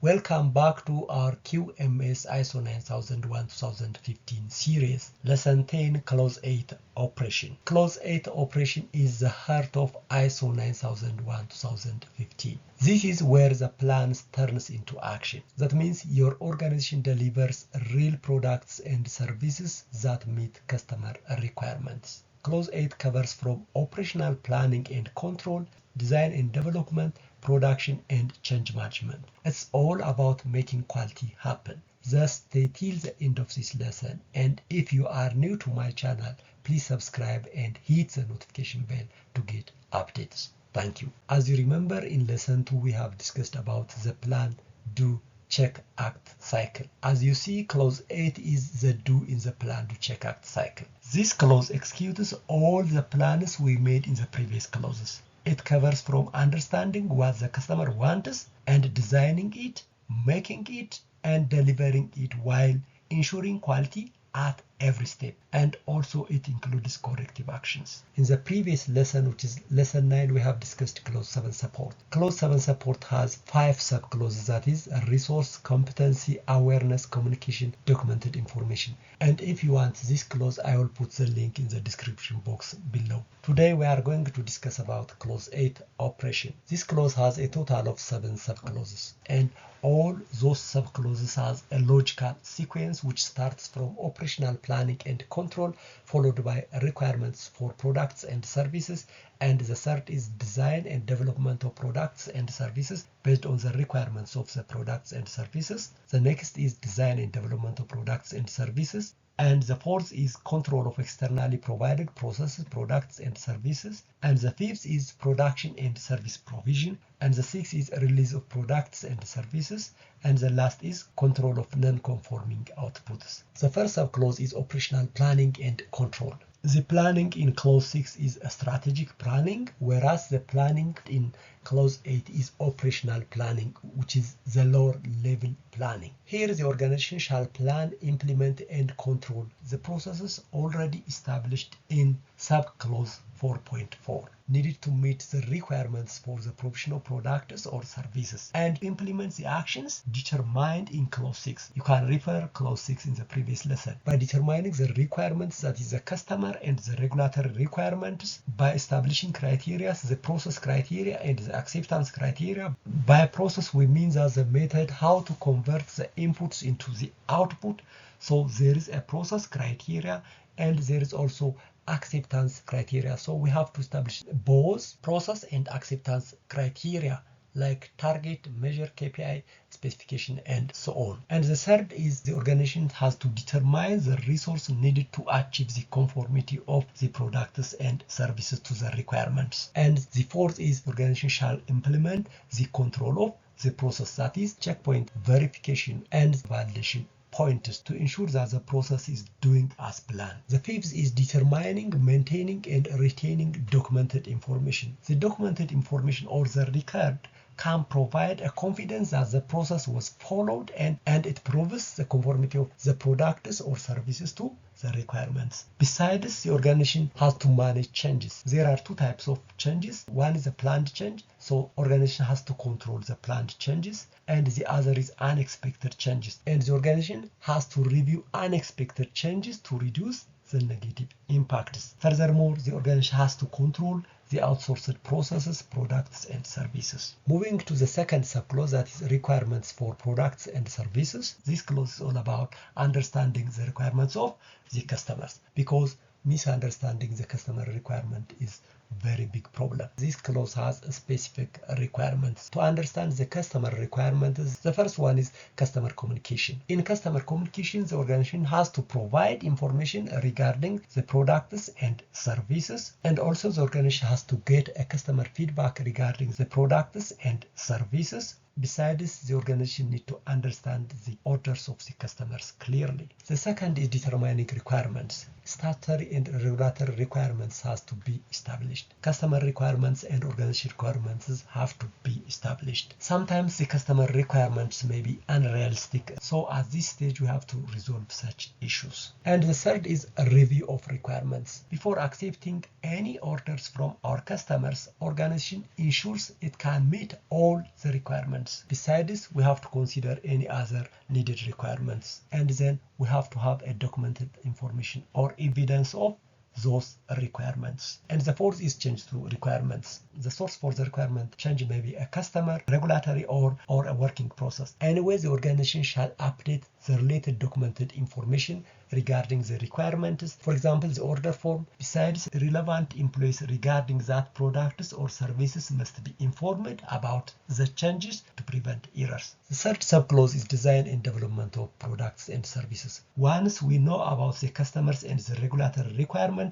Welcome back to our QMS ISO 9001-2015 series, Lesson 10, Clause 8 Operation. Clause 8 Operation is the heart of ISO 9001-2015. This is where the plan turns into action. That means your organization delivers real products and services that meet customer requirements. Clause 8 covers from operational planning and control, design and development, production and change management. It's all about making quality happen. Thus, stay till the end of this lesson, and if you are new to my channel, please subscribe and hit the notification bell to get updates. Thank you. As you remember, in lesson 2 we have discussed about the plan, do, check, act cycle. As you see, clause 8 is the do in the plan, do, check, act cycle. This clause executes all the plans we made in the previous clauses. It covers from understanding what the customer wants and designing it, making it, and delivering it while ensuring quality at every step. And also it includes corrective actions. In the previous lesson, which is lesson 9, we have discussed clause 7 support. Clause 7 support has 5 subclauses, that is resource, competency, awareness, communication, documented information. And if you want this clause, I will put the link in the description box below. Today we are going to discuss about clause 8 operation. This clause has a total of 7 subclauses, and all those subclauses has a logical sequence which starts from operational planning and control, followed by requirements for products and services, and the third is design and development of products and services based on the requirements of the products and services. The next is design and development of products and services, and the fourth is control of externally provided processes, products and services, and the fifth is production and service provision, and the sixth is release of products and services, and the last is control of non-conforming outputs. The first subclause is operational planning and control. The planning in clause 6 is a strategic planning, whereas the planning in clause 8 is operational planning, which is the lower level planning. Here the organization shall plan, implement and control the processes already established in subclause 4.4, needed to meet the requirements for the provision of products or services, and implement the actions determined in clause 6. You can refer clause 6 in the previous lesson. By determining the requirements, that is the customer and the regulatory requirements, by establishing criteria, the process criteria and the acceptance criteria. By process we mean that the method how to convert the inputs into the output. So there is a process criteria and there is also acceptance criteria. So we have to establish both process and acceptance criteria, like target, measure, KPI, specification, and so on. And the third is the organization has to determine the resource needed to achieve the conformity of the products and services to the requirements. And the fourth is the organization shall implement the control of the process, that is checkpoint, verification, and validation points to ensure that the process is doing as planned. The fifth is determining, maintaining, and retaining documented information. The documented information or the record can provide a confidence that the process was followed and it proves the conformity of the products or services to the requirements. Besides, the organization has to manage changes. There are 2 types of changes. One is a planned change, so organization has to control the planned changes, and the other is unexpected changes, and the organization has to review unexpected changes to reduce the negative impacts. Furthermore, the organization has to control the outsourced processes, products and services. Moving to the second subclause, that is requirements for products and services. This clause is all about understanding the requirements of the customers, because misunderstanding the customer requirement is very big problem. This clause has specific requirements. To understand the customer requirements, the first one is customer communication. In customer communication, the organization has to provide information regarding the products and services, and also the organization has to get a customer feedback regarding the products and services. Besides, the organization needs to understand the orders of the customers clearly. The second is determining requirements. Statutory and regulatory requirements has to be established. established. Customer requirements and organization requirements have to be established. Sometimes the customer requirements may be unrealistic, so at this stage we have to resolve such issues. And the third is a review of requirements. Before accepting any orders from our customers, organization ensures it can meet all the requirements. Besides, we have to consider any other needed requirements, and then we have to have a documented information or evidence of those requirements. And the fourth is change to requirements. The source for the requirement change may be a customer, regulatory, or a working process. Anyway, the organization shall update the related documented information regarding the requirements. For example, the order form. Besides, relevant employees regarding that products or services must be informed about the changes to prevent errors. The third subclause is design and development of products and services. Once we know about the customers and the regulatory requirements,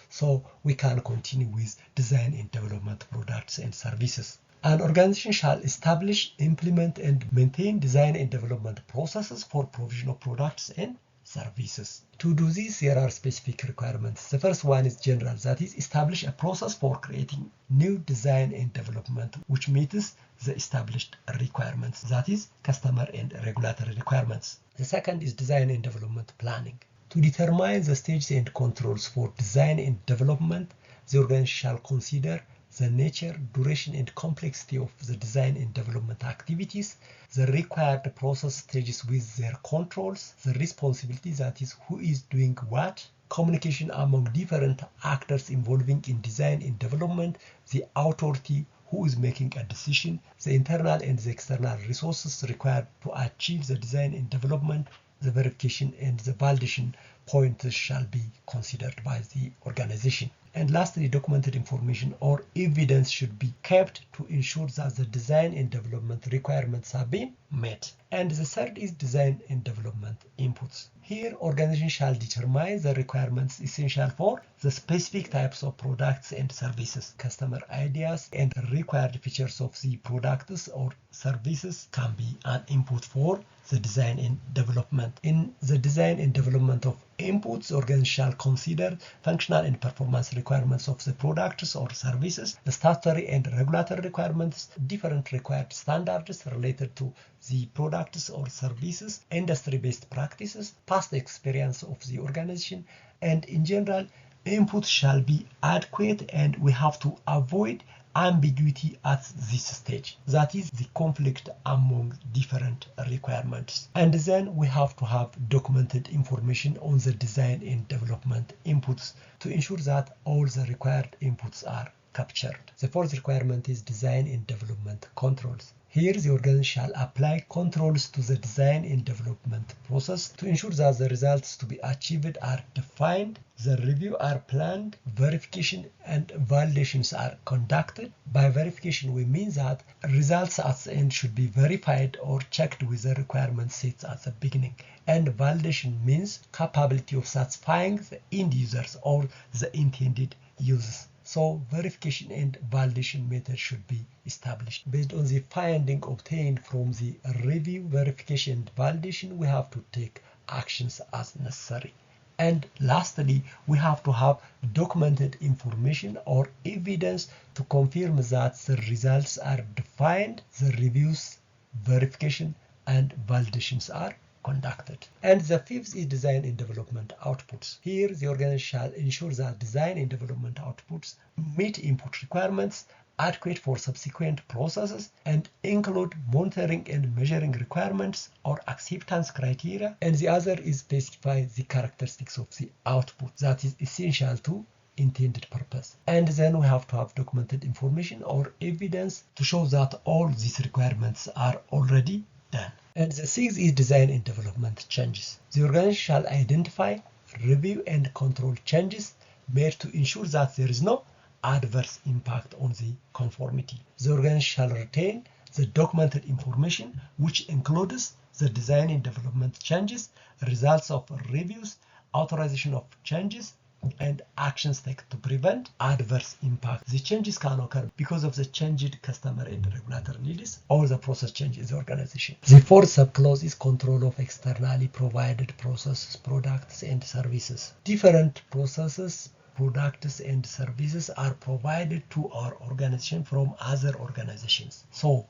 so we can continue with design and development products and services. An organization shall establish, implement, and maintain design and development processes for provision of products and services. To do this, there are specific requirements. The first one is general, that is, establish a process for creating new design and development which meets the established requirements, that is, customer and regulatory requirements. The second is design and development planning. To determine the stages and controls for design and development, the organization shall consider the nature, duration, and complexity of the design and development activities, the required process stages with their controls, the responsibility, that is, who is doing what, communication among different actors involving in design and development, the authority, who is making a decision, the internal and the external resources required to achieve the design and development, the verification and the validation points shall be considered by the organization. And lastly, documented information or evidence should be kept to ensure that the design and development requirements have been met. And the third is design and development inputs. Here, organization shall determine the requirements essential for the specific types of products and services. Customer ideas and required features of the products or services can be an input for the design and development. In the design and development of inputs, organization shall consider functional and performance requirements of the products or services, the statutory and regulatory requirements, different required standards related to the products or services, industry-based practices, past experience of the organization, and in general, inputs shall be adequate, and we have to avoid ambiguity at this stage, that is the conflict among different requirements. And then we have to have documented information on the design and development inputs to ensure that all the required inputs are captured. The fourth requirement is design and development controls. Here, the organization shall apply controls to the design and development process to ensure that the results to be achieved are defined, the review are planned, verification and validations are conducted. By verification, we mean that results at the end should be verified or checked with the requirements set at the beginning. And validation means capability of satisfying the end users or the intended users. So verification and validation method should be established. Based on the finding obtained from the review, verification, and validation, we have to take actions as necessary. And lastly, we have to have documented information or evidence to confirm that the results are defined, the reviews, verification, and validations are conducted. And the fifth is design and development outputs. Here, the organization shall ensure that design and development outputs meet input requirements, adequate for subsequent processes, and include monitoring and measuring requirements or acceptance criteria. And the other is specify the characteristics of the output that is essential to intended purpose. And then we have to have documented information or evidence to show that all these requirements are already done. And the sixth is design and development changes. The organization shall identify, review, and control changes made to ensure that there is no adverse impact on the conformity. The organization shall retain the documented information, which includes the design and development changes, results of reviews, authorization of changes, and actions taken to prevent adverse impact. The changes can occur because of the changed customer and regulatory needs or the process change in the organization. The fourth subclause is control of externally provided processes, products, and services. Different processes, products and services are provided to our organization from other organizations. So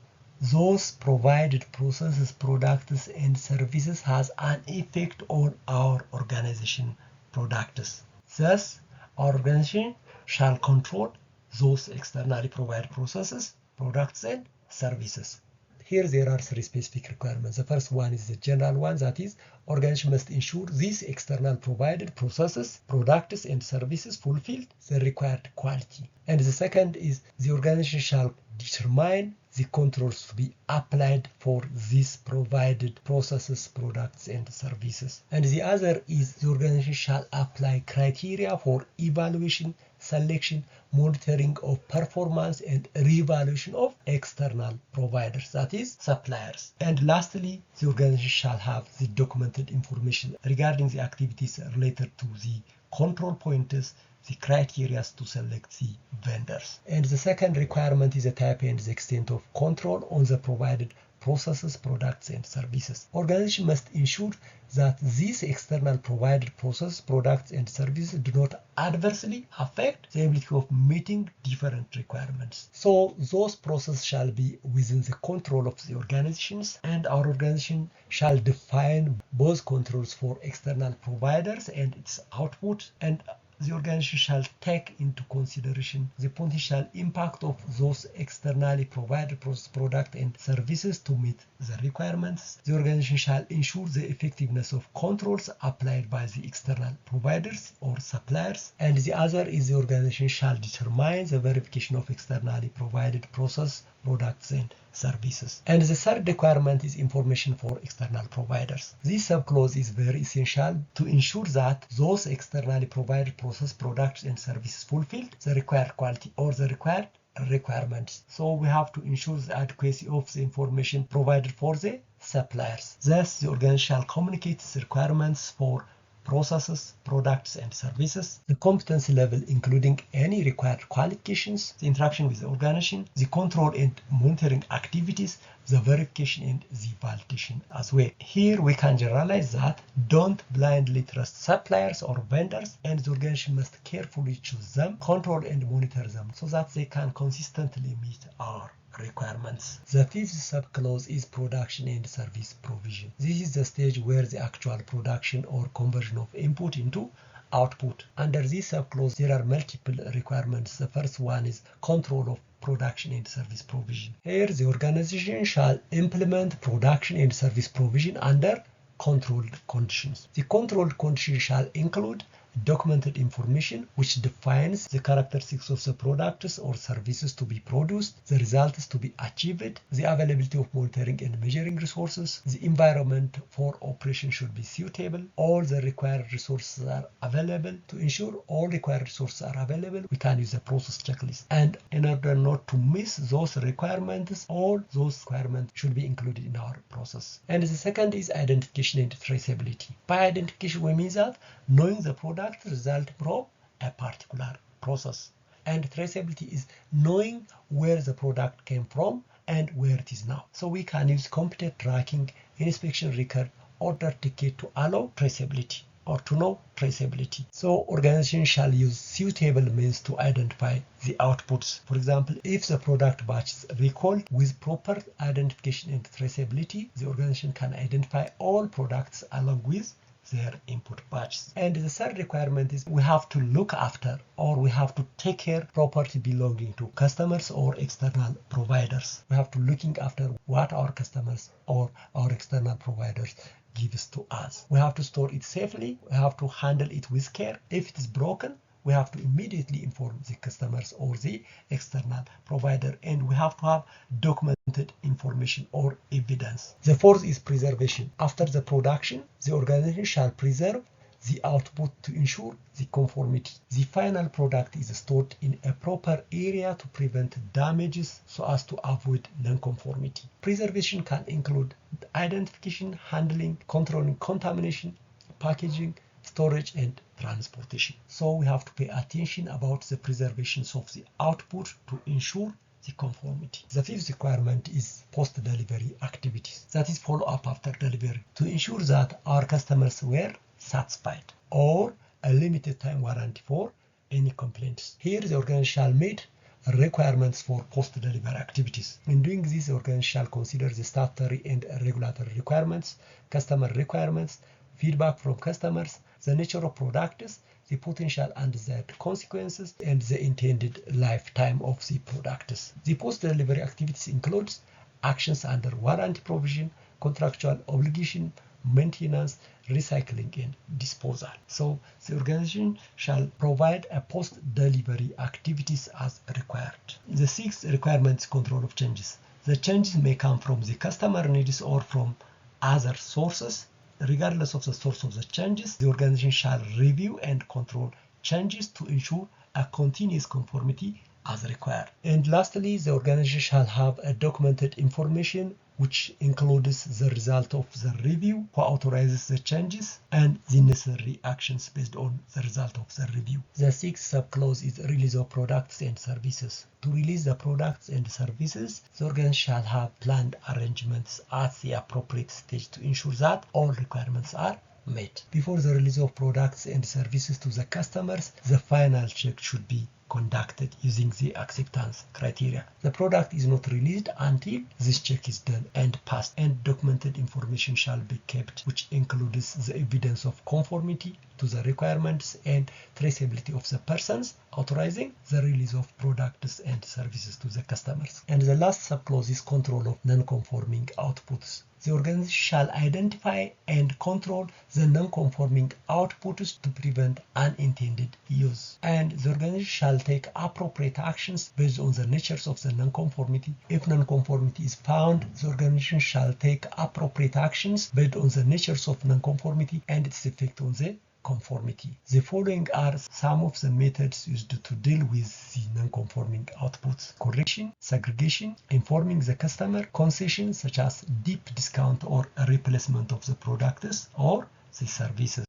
those provided processes, products and services has an effect on our organization products. Thus, our organization shall control those externally provided processes, products and services. Here there are three specific requirements. The first one is the general one, that is, organization must ensure these external provided processes, products and services fulfill the required quality. And the second is the organization shall determine the controls to be applied for these provided processes, products and services. And the other is the organization shall apply criteria for evaluation, selection, monitoring of performance and re-evaluation of external providers, that is suppliers. And lastly, the organization shall have the documented information regarding the activities related to the control pointers, the criteria to select the vendors. And the second requirement is the type and the extent of control on the provided processes, products and services. Organization must ensure that these external provided processes, products and services do not adversely affect the ability of meeting different requirements. So those processes shall be within the control of the organizations, and our organization shall define both controls for external providers and its output, and the organization shall take into consideration the potential impact of those externally provided products and services to meet the requirements. The organization shall ensure the effectiveness of controls applied by the external providers or suppliers. And the other is the organization shall determine the verification of externally provided process, products and services. And the third requirement is information for external providers. This subclause is very essential to ensure that those externally provided process, products and services fulfilled the required quality or the required requirements. So we have to ensure the adequacy of the information provided for the suppliers. Thus, the organization shall communicate its requirements for processes, products and services, the competency level including any required qualifications, the interaction with the organization, the control and monitoring activities, the verification and the validation as well. Here we can generalize that don't blindly trust suppliers or vendors, and the organization must carefully choose them, control and monitor them so that they can consistently meet our requirements. The fifth subclause is production and service provision. This is the stage where the actual production or conversion of input into output. Under this subclause, there are multiple requirements. The first one is control of production and service provision. Here, the organization shall implement production and service provision under controlled conditions. The controlled conditions shall include documented information which defines the characteristics of the products or services to be produced, the results to be achieved, the availability of monitoring and measuring resources, the environment for operation should be suitable, all the required resources are available. To ensure all required resources are available, we can use a process checklist. And in order not to miss those requirements, all those requirements should be included in our process. And the second is identification and traceability. By identification, we mean that knowing the product result from a particular process, and traceability is knowing where the product came from and where it is now. So we can use computer tracking, inspection record, order ticket to allow traceability or to know traceability. So organization shall use suitable means to identify the outputs. For example, if the product batch is recalled, with proper identification and traceability, the organization can identify all products along with their input batches. And the third requirement is we have to look after, or we have to take care property belonging to customers or external providers. We have to looking after what our customers or our external providers gives to us. We have to store it safely. We have to handle it with care. If it is broken, we have to immediately inform the customers or the external provider, and we have to have documented information or evidence. The fourth is preservation. After the production, the organization shall preserve the output to ensure the conformity. The final product is stored in a proper area to prevent damages so as to avoid nonconformity. Preservation can include identification, handling, controlling contamination, packaging, storage and transportation. So we have to pay attention about the preservation of the output to ensure the conformity. The fifth requirement is post-delivery activities, that is follow-up after delivery, to ensure that our customers were satisfied, or a limited time warranty for any complaints. Here the organization shall meet requirements for post-delivery activities. In doing this, the organization shall consider the statutory and regulatory requirements, customer requirements, feedback from customers, the nature of products, the potential and desired consequences, and the intended lifetime of the products. The post-delivery activities includes actions under warranty provision, contractual obligation, maintenance, recycling, and disposal. So the organization shall provide a post-delivery activities as required. The sixth requirement is control of changes. The changes may come from the customer needs or from other sources. Regardless of the source of the changes, the organization shall review and control changes to ensure a continuous conformity as required. And lastly, the organization shall have a documented information which includes the result of the review, who authorizes the changes, and the necessary actions based on the result of the review. The sixth subclause is release of products and services. To release the products and services, the organization shall have planned arrangements at the appropriate stage to ensure that all requirements are met. Before the release of products and services to the customers, the final check should be conducted using the acceptance criteria. The product is not released until this check is done and passed, and documented information shall be kept, which includes the evidence of conformity to the requirements and traceability of the persons authorizing the release of products and services to the customers. And the last subclause is control of non-conforming outputs. The organization shall identify and control the non-conforming outputs to prevent unintended use. And the organization shall take appropriate actions based on the natures of the non-conformity. If non-conformity is found, the organization shall take appropriate actions based on the natures of non-conformity and its effect on the conformity. The following are some of the methods used to deal with the non-conforming outputs: correction, segregation, informing the customer, concession such as deep discount or replacement of the products or the services.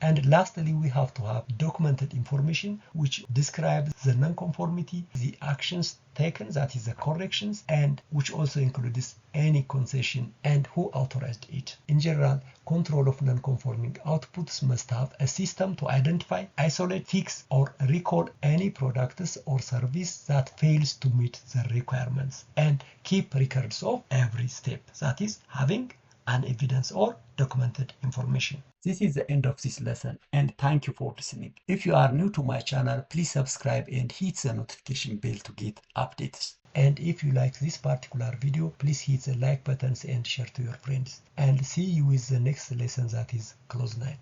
And lastly, we have to have documented information which describes the non-conformity, the actions taken, that is the corrections, and which also includes any concession and who authorized it. In general, control of non-conforming outputs must have a system to identify, isolate, fix, or recall any products or service that fails to meet the requirements, and keep records of every step, that is, having an evidence or documented information. This is the end of this lesson, and thank you for listening. If you are new to my channel, please subscribe and hit the notification bell to get updates. And if you like this particular video, please hit the like buttons and share to your friends. And see you with the next lesson, that is Clause 9.